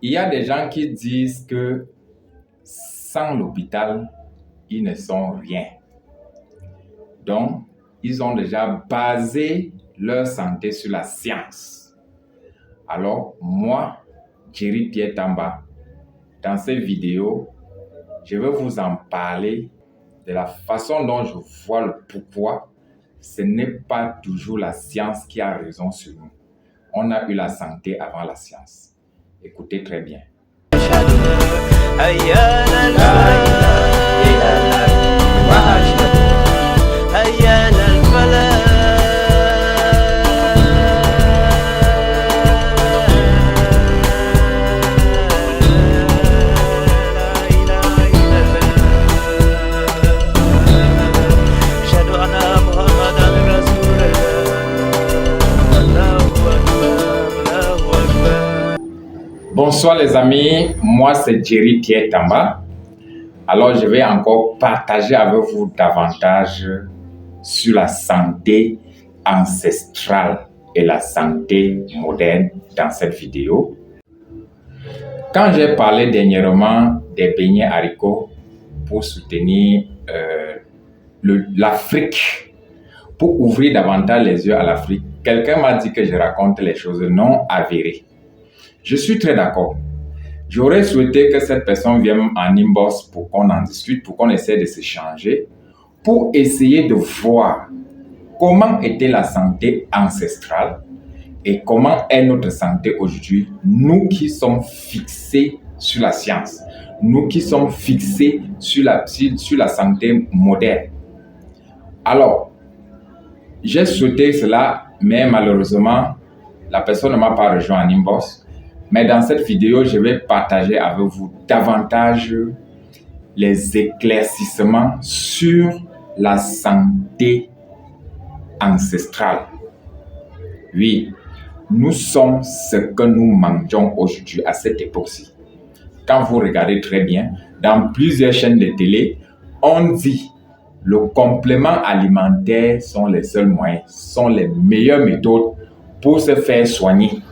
Il y a des gens qui disent que sans l'hôpital, ils ne sont rien. Donc, ils ont déjà basé leur santé sur la science. Alors, moi, Jerry Pierre Tamba, dans cette vidéo, je vais vous en parler de la façon dont je vois le pourquoi. Ce n'est pas toujours la science qui a raison sur nous. On a eu la santé avant la science. Écoutez très bien. Bonsoir les amis, moi c'est Jerry Pierre Tamba. Alors je vais encore partager avec vous davantage sur la santé ancestrale et la santé moderne dans cette vidéo. Quand j'ai parlé dernièrement des beignets haricots pour soutenir l'Afrique, pour ouvrir davantage les yeux à l'Afrique, quelqu'un m'a dit que je raconte les choses non avérées. Je suis très d'accord. J'aurais souhaité que cette personne vienne en inbox pour qu'on en discute, pour qu'on essaie de s'échanger, pour essayer de voir comment était la santé ancestrale et comment est notre santé aujourd'hui, nous qui sommes fixés sur la science, nous qui sommes fixés sur la santé moderne. Alors, j'ai souhaité cela, mais malheureusement, la personne ne m'a pas rejoint en inbox. Mais dans cette vidéo, je vais partager avec vous davantage les éclaircissements sur la santé ancestrale. Oui, nous sommes ce que nous mangeons aujourd'hui à cette époque-ci. Quand vous regardez très bien, dans plusieurs chaînes de télé, on dit le complément alimentaire sont les seuls moyens, sont les meilleures méthodes pour se faire soigner.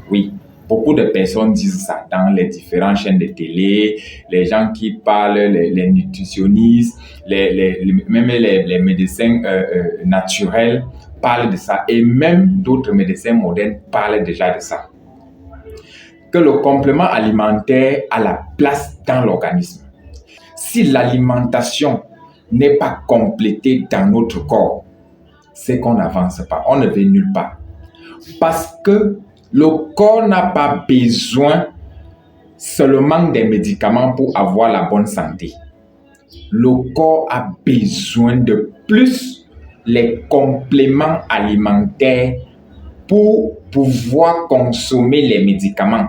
Oui. Beaucoup de personnes disent ça dans les différentes chaînes de télé, les gens qui parlent, les nutritionnistes, même les médecins naturels parlent de ça et même d'autres médecins modernes parlent déjà de ça. Que le complément alimentaire a la place dans l'organisme. Si l'alimentation n'est pas complétée dans notre corps, c'est qu'on n'avance pas, on ne va nulle part. Parce que le corps n'a pas besoin seulement des médicaments pour avoir la bonne santé. Le corps a besoin de plus les compléments alimentaires pour pouvoir consommer les médicaments.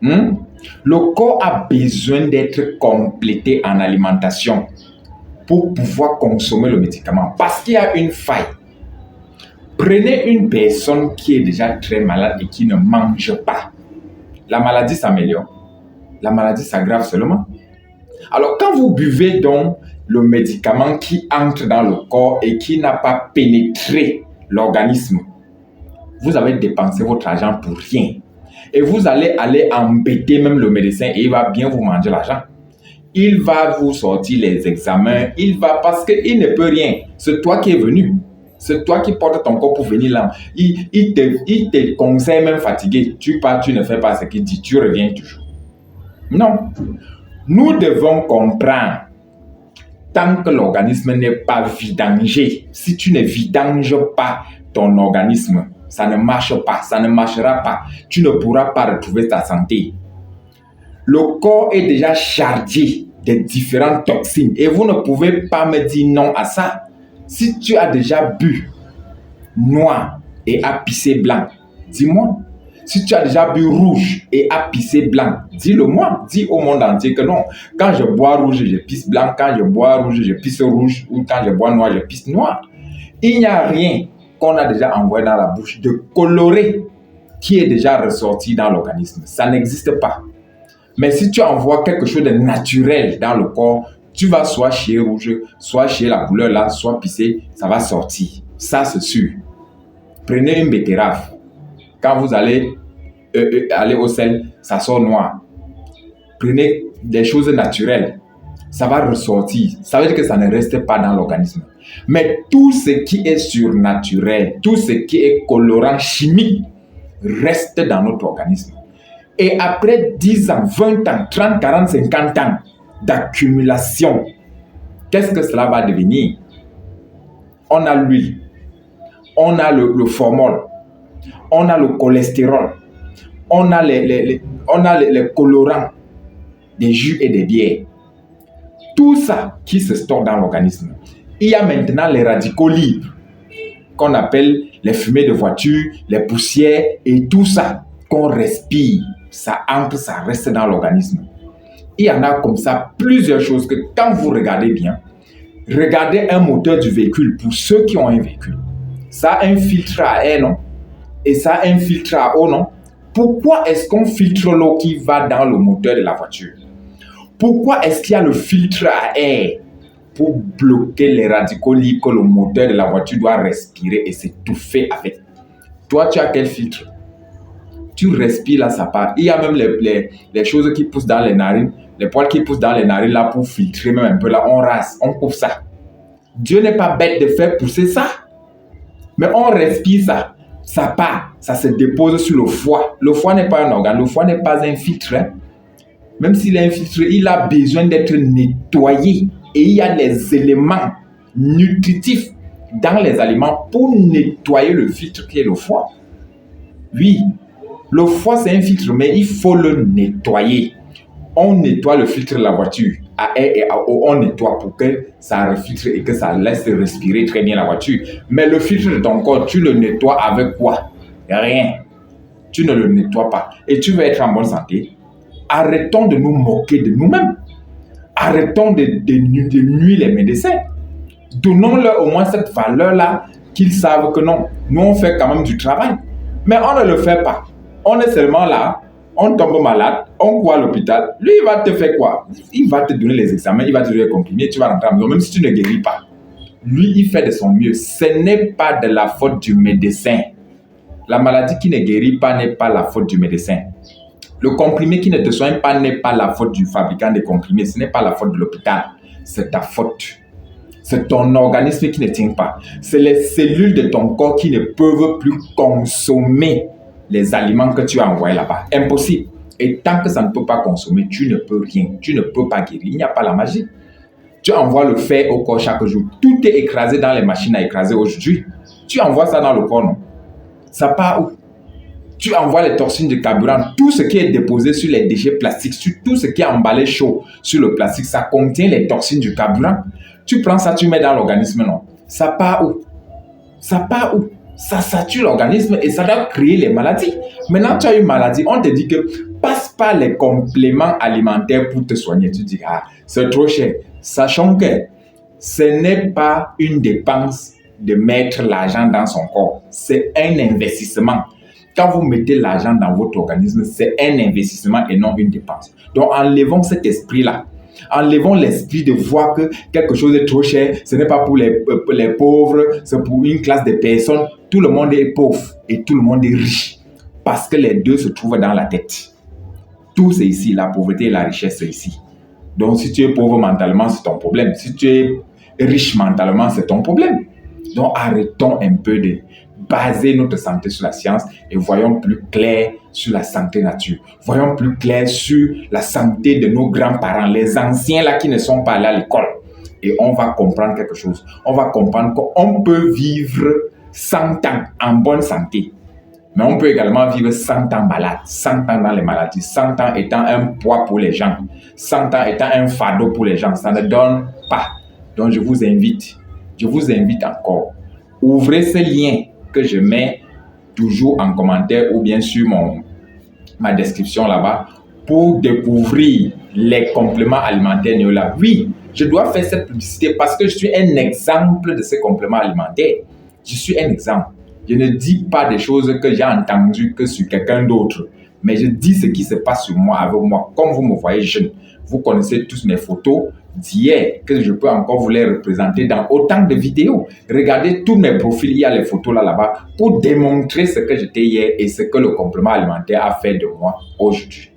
Le corps a besoin d'être complété en alimentation pour pouvoir consommer le médicament parce qu'il y a une faille. Prenez une personne qui est déjà très malade et qui ne mange pas. La maladie s'améliore. La maladie s'aggrave seulement. Alors, quand vous buvez donc le médicament qui entre dans le corps et qui n'a pas pénétré l'organisme, vous avez dépensé votre argent pour rien. Et vous allez embêter même le médecin et il va bien vous manger l'argent. Il va vous sortir les examens. Parce qu'il ne peut rien. C'est toi qui es venu. C'est toi qui portes ton corps pour venir là. Il te conseille même fatigué. Tu pars, tu ne fais pas ce qu'il dit. Tu reviens toujours. Non. Nous devons comprendre. Tant que l'organisme n'est pas vidangé, si tu ne vidanges pas ton organisme, ça ne marche pas, ça ne marchera pas. Tu ne pourras pas retrouver ta santé. Le corps est déjà chargé de différentes toxines et vous ne pouvez pas me dire non à ça. Si tu as déjà bu noir et apicé blanc, dis-moi. Si tu as déjà bu rouge et apicé blanc, dis-le-moi. Dis au monde entier que non. Quand je bois rouge, je pisse blanc. Quand je bois rouge, je pisse rouge. Ou quand je bois noir, je pisse noir. Il n'y a rien qu'on a déjà envoyé dans la bouche de coloré qui est déjà ressorti dans l'organisme. Ça n'existe pas. Mais si tu envoies quelque chose de naturel dans le corps, tu vas soit chier rouge, soit chier la couleur là, soit pisser, ça va sortir. Ça, c'est sûr. Prenez une betterave. Quand vous allez aller au sel, ça sort noir. Prenez des choses naturelles, ça va ressortir. Ça veut dire que ça ne reste pas dans l'organisme. Mais tout ce qui est surnaturel, tout ce qui est colorant chimique, reste dans notre organisme. Et après 10 ans, 20 ans, 30, 40, 50 ans d'accumulation, qu'est-ce que cela va devenir? On a l'huile, on a le formol, on a le cholestérol, on a les colorants des jus et des bières. Tout ça qui se stocke dans l'organisme. Il y a maintenant les radicaux libres qu'on appelle les fumées de voiture, les poussières et tout ça qu'on respire. Ça entre, ça reste dans l'organisme. Il y en a comme ça plusieurs choses que quand vous regardez bien, regardez un moteur du véhicule pour ceux qui ont un véhicule. Ça a un filtre à air, non? Et ça a un filtre à eau, non? Pourquoi est-ce qu'on filtre l'eau qui va dans le moteur de la voiture? Pourquoi est-ce qu'il y a le filtre à air? Pour bloquer les radicaux libres que le moteur de la voiture doit respirer et s'étouffer avec. Toi, tu as quel filtre? Tu respires là, ça part. Il y a même les choses qui poussent dans les narines, les poils qui poussent dans les narines là pour filtrer même un peu là, on rase, on coupe ça. Dieu n'est pas bête de faire pousser ça. Mais on respire ça, ça part, ça se dépose sur le foie. Le foie n'est pas un organe, le foie n'est pas un filtre. Hein. Même s'il est un filtre, il a besoin d'être nettoyé. Et il y a des éléments nutritifs dans les aliments pour nettoyer le filtre qui est le foie. Oui, le foie c'est un filtre, mais il faut le nettoyer. On nettoie le filtre de la voiture à air et à eau, on nettoie pour que ça refiltre et que ça laisse respirer très bien la voiture. Mais le filtre de ton corps, tu le nettoies avec quoi? Rien. Tu ne le nettoies pas. Et tu veux être en bonne santé. Arrêtons de nous moquer de nous-mêmes. Arrêtons de nuire les médecins. Donnons-leur au moins cette valeur-là qu'ils savent que non, nous on fait quand même du travail. Mais on ne le fait pas. On est seulement là, on tombe malade, on court à l'hôpital. Lui, il va te faire quoi? Il va te donner les examens, il va te donner les comprimés, tu vas rentrer à la maison, même si tu ne guéris pas. Lui, il fait de son mieux. Ce n'est pas de la faute du médecin. La maladie qui ne guérit pas n'est pas la faute du médecin. Le comprimé qui ne te soigne pas n'est pas la faute du fabricant des comprimés. Ce n'est pas la faute de l'hôpital. C'est ta faute. C'est ton organisme qui ne tient pas. C'est les cellules de ton corps qui ne peuvent plus consommer les aliments que tu as envoyés là-bas. Impossible. Et tant que ça ne peut pas consommer, tu ne peux rien. Tu ne peux pas guérir. Il n'y a pas la magie. Tu envoies le fer au corps chaque jour. Tout est écrasé dans les machines à écraser aujourd'hui. Tu envoies ça dans le corps, non? Ça part où? Tu envoies les toxines de carburant, tout ce qui est déposé sur les déchets plastiques, sur tout ce qui est emballé chaud sur le plastique, ça contient les toxines du carburant. Tu prends ça, tu mets dans l'organisme, non? Ça part où? Ça part où? Ça sature l'organisme et ça doit créer les maladies. Maintenant, tu as une maladie, on te dit que passe pas les compléments alimentaires pour te soigner. Tu dis, ah, c'est trop cher. Sachant que ce n'est pas une dépense de mettre l'argent dans son corps. C'est un investissement. Quand vous mettez l'argent dans votre organisme, c'est un investissement et non une dépense. Donc, enlevons cet esprit-là. Enlevons l'esprit de voir que quelque chose est trop cher. Ce n'est pas pour les pauvres, c'est pour une classe de personnes. Tout le monde est pauvre et tout le monde est riche. Parce que les deux se trouvent dans la tête. Tout c'est ici. La pauvreté et la richesse, c'est ici. Donc, si tu es pauvre mentalement, c'est ton problème. Si tu es riche mentalement, c'est ton problème. Donc, arrêtons un peu de baser notre santé sur la science et voyons plus clair sur la santé nature. Voyons plus clair sur la santé de nos grands-parents, les anciens là qui ne sont pas allés à l'école. Et on va comprendre quelque chose. On va comprendre qu'on peut vivre 100 ans en bonne santé. Mais on peut également vivre 100 ans malade, 100 ans dans les maladies, 100 ans étant un poids pour les gens, 100 ans étant un fardeau pour les gens. Ça ne donne pas. Donc je vous invite encore, ouvrez ce lien que je mets toujours en commentaire ou bien sur ma description là-bas pour découvrir les compléments alimentaires Neola. Oui, je dois faire cette publicité parce que je suis un exemple de ces compléments alimentaires. Je suis un exemple. Je ne dis pas des choses que j'ai entendues que sur quelqu'un d'autre, mais je dis ce qui se passe sur moi, avec moi. Comme vous me voyez jeune, vous connaissez tous mes photos d'hier que je peux encore vous les représenter dans autant de vidéos. Regardez tous mes profils, il y a les photos là-bas pour démontrer ce que j'étais hier et ce que le complément alimentaire a fait de moi aujourd'hui.